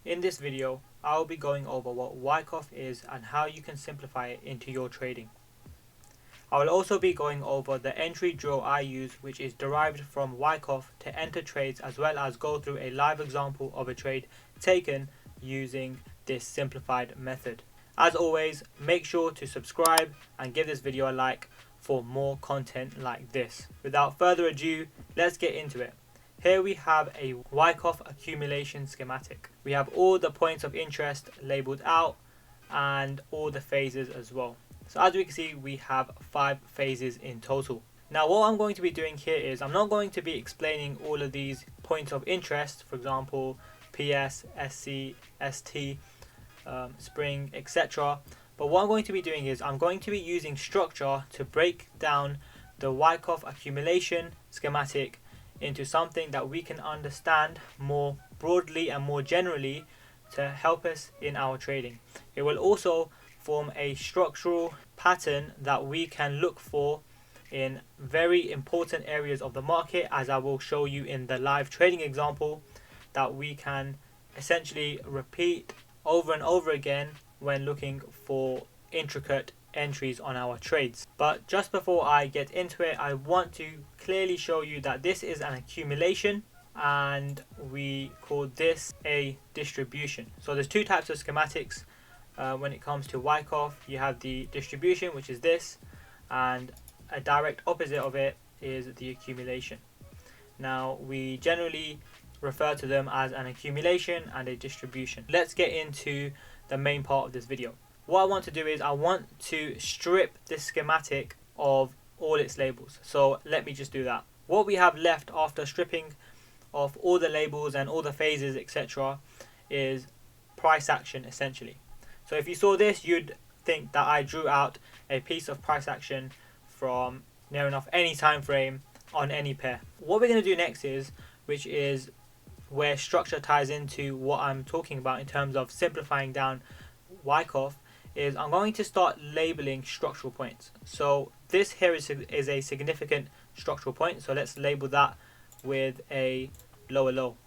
In this video, I'll be going over what Wyckoff is and how you can simplify it into your trading. I will also be going over the entry drill I use, which is derived from Wyckoff, to enter trades, as well as go through a live example of a trade taken using this simplified method. As always, make sure to subscribe and give this video a like for more content like this. Without further ado, let's get into it. Here we have a Wyckoff accumulation schematic. We have all the points of interest labeled out and all the phases as well. So as we can see, we have 5 phases in total. Now what I'm going to be doing here is I'm not going to be explaining all of these points of interest, for example PS, SC, ST, spring, etc. But what I'm going to be doing is I'm going to be using structure to break down the Wyckoff accumulation schematic into something that we can understand more broadly and more generally to help us in our trading. It will also form a structural pattern that we can look for in very important areas of the market, as I will show you in the live trading example, that we can essentially repeat over and over again when looking for intricate entries on our trades. But just before I get into it, I want to clearly show you that this is an accumulation and we call this a distribution. So there's two types of schematics when it comes to Wyckoff. You have the distribution, which is this, and a direct opposite of it is the accumulation. Now we generally refer to them as an accumulation and a distribution. Let's get into the main part of this video. What I want to do is I want to strip this schematic of all its labels. So let me just do that. What we have left after stripping off all the labels and all the phases, etc., is price action essentially. So if you saw this, you'd think that I drew out a piece of price action from near enough any time frame on any pair. What we're going to do next is, which is where structure ties into what I'm talking about in terms of simplifying down Wyckoff, is I'm going to start labeling structural points. So this here is a significant structural point, so let's label that with a lower low,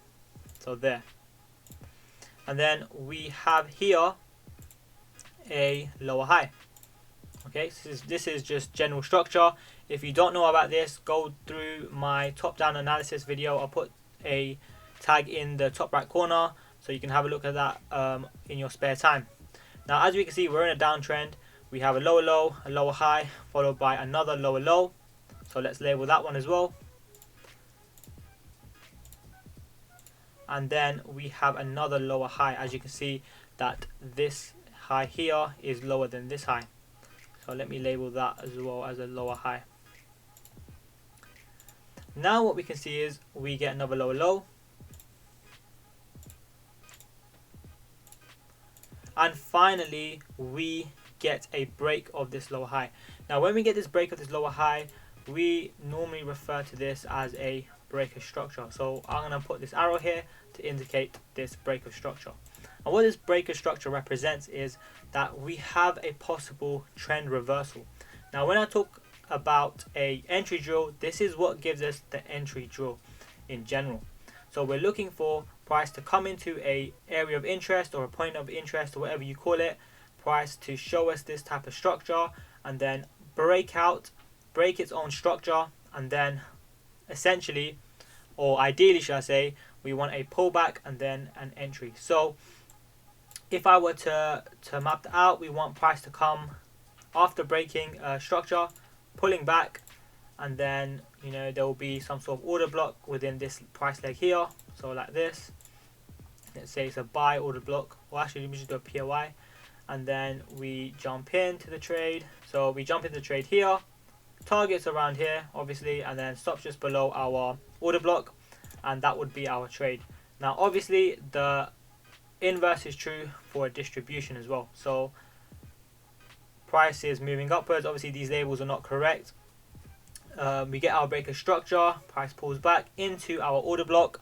so there. And then we have here a lower high. Okay, so this is just general structure. If you don't know about this, go through my top down analysis video. I'll put a tag in the top right corner so you can have a look at that in your spare time. Now as we can see, we're in a downtrend. We have a lower low, a lower high, followed by another lower low. So let's label that one as well. And then we have another lower high. As you can see that this high here is lower than this high. So let me label that as well as a lower high. Now what we can see is we get another lower low. And finally, we get a break of this lower high. Now, when we get this break of this lower high, we normally refer to this as a break of structure. So I'm going to put this arrow here to indicate this break of structure. And what this break of structure represents is that we have a possible trend reversal. Now, when I talk about a entry drill, this is what gives us the entry drill in general. So we're looking for price to come into a area of interest or a point of interest or whatever you call it, price to show us this type of structure and then break its own structure, and then essentially, or ideally should I say, we want a pullback and then an entry. So if I were to map that out, we want price to come after breaking structure, pulling back, and then there will be some sort of order block within this price leg here. So like this, let's say it's a buy order block, or actually let me just do a POI, and then we jump into the trade. So we jump into the trade here, targets around here obviously, and then stops just below our order block, and that would be our trade. Now obviously the inverse is true for a distribution as well. So price is moving upwards, obviously these labels are not correct. We get our break of structure, price pulls back into our order block,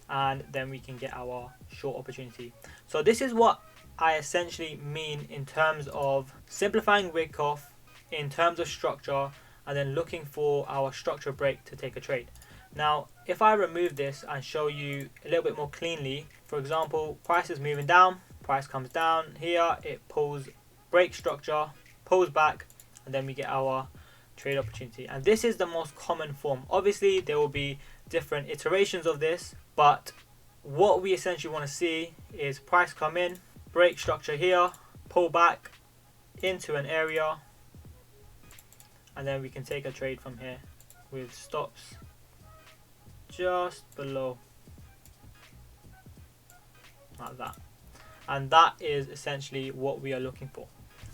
and then we can get our short opportunity. So this is what I essentially mean in terms of simplifying Wyckoff in terms of structure, and then looking for our structure break to take a trade. Now if I remove this and show you a little bit more cleanly, for example, price is moving down, price comes down here, it pulls, break structure, pulls back, and then we get our trade opportunity. And this is the most common form. Obviously there will be different iterations of this, but what we essentially want to see is price come in, break structure here, pull back into an area, and then we can take a trade from here with stops just below, like that. And that is essentially what we are looking for,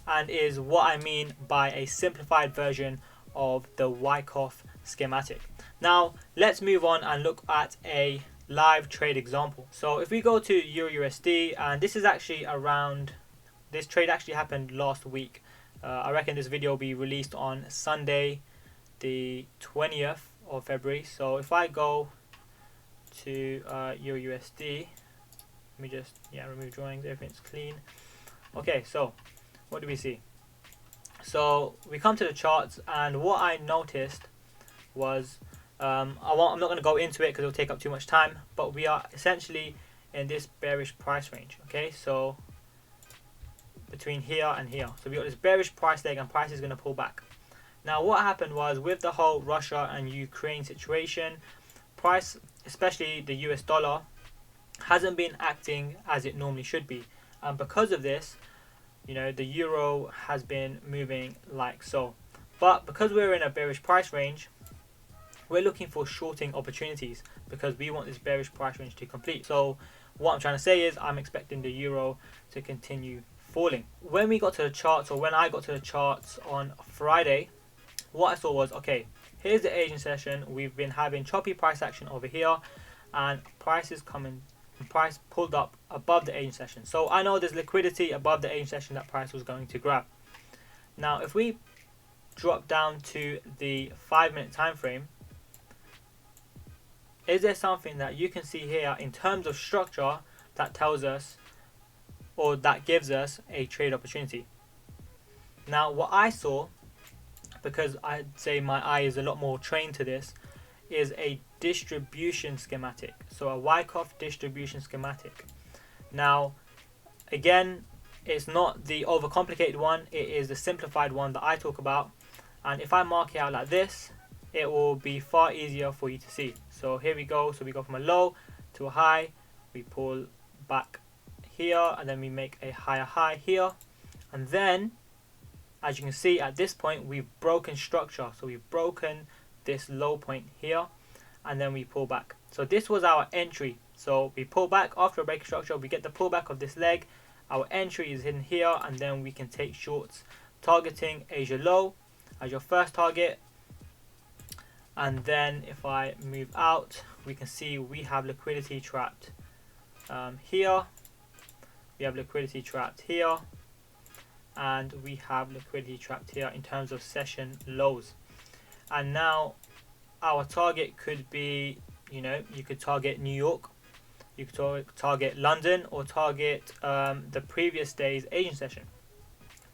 and is what I mean by a simplified version of the Wyckoff schematic. Now let's move on and look at a live trade example. So if we go to EURUSD, and this is actually around, this trade actually happened last week. I reckon this video will be released on Sunday the 20th of February. So if I go to EURUSD, let me just remove drawings, everything's clean. Okay, so what do we see? So we come to the charts, and what I noticed was, I'm not going to go into it because it will take up too much time, but we are essentially in this bearish price range. Okay, so between here and here, so we got this bearish price leg, and price is going to pull back. Now what happened was, with the whole Russia and Ukraine situation, price, especially the US dollar, hasn't been acting as it normally should be, and because of this, you know, the euro has been moving like so. But because we're in a bearish price range, we're looking for shorting opportunities because we want this bearish price range to complete. So what I'm trying to say is, I'm expecting the euro to continue falling. When we got to the charts, or when I got to the charts on Friday, what I saw was, okay, here's the Asian session. We've been having choppy price action over here, and price is coming, price pulled up above the Asian session. So I know there's liquidity above the Asian session that price was going to grab. Now if we drop down to the 5-minute time frame, is there something that you can see here in terms of structure that tells us, or that gives us, a trade opportunity? Now what I saw, because I'd say my eye is a lot more trained to this, is a distribution schematic. So a Wyckoff distribution schematic. Now again, it's not the overcomplicated one, it is the simplified one that I talk about, and if I mark it out like this, it will be far easier for you to see. So here we go. So we go from a low to a high, we pull back here, and then we make a higher high here, and then as you can see at this point we've broken structure. So we've broken this low point here, and then we pull back. So this was our entry. So we pull back after a break structure, we get the pullback of this leg, our entry is hidden here, and then we can take shorts targeting Asia low as your first target. And then if I move out, we can see we have liquidity trapped here, we have liquidity trapped here, and we have liquidity trapped here in terms of session lows. And now our target could be, you know, you could target New York, you could target London, or target the previous day's Asian session.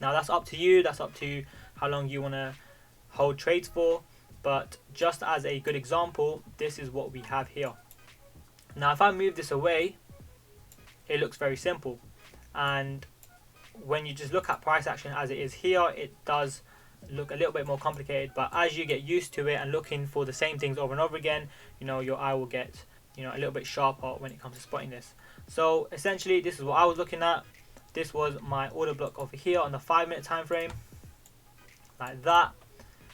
Now that's up to you, that's up to how long you want to hold trades for, but just as a good example, this is what we have here. Now if I move this away, it looks very simple, and when you just look at price action as it is here, it does look a little bit more complicated. But as you get used to it and looking for the same things over and over again, you know, your eye will get, you know, a little bit sharper when it comes to spotting this. So essentially this is what I was looking at. This was my order block over here on the 5-minute time frame, like that.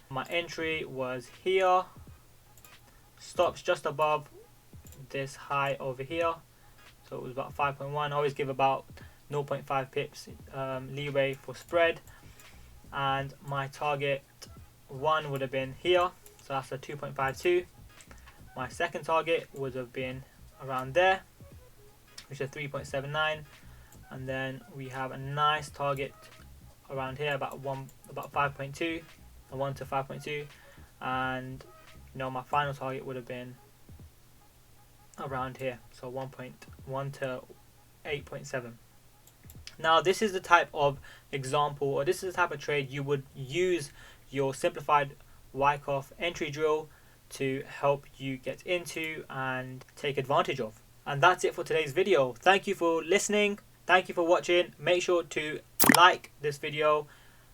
My entry was here, stops just above this high over here, so it was about 5.1. I always give about 0.5 pips leeway for spread, and my target one would have been here, so that's a 2.52. My second target would have been around there, which is 3.79, and then we have a nice target around here, about 5.2, a 1 to 5.2, and you know, my final target would have been around here, so 1.1 to 8.7. Now this is the type of example, or this is the type of trade you would use your simplified Wyckoff entry drill to help you get into and take advantage of. And that's it for today's video. Thank you for listening. Thank you for watching. Make sure to like this video,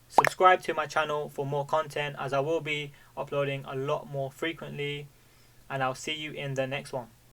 subscribe to my channel for more content, as I will be uploading a lot more frequently, and I'll see you in the next one.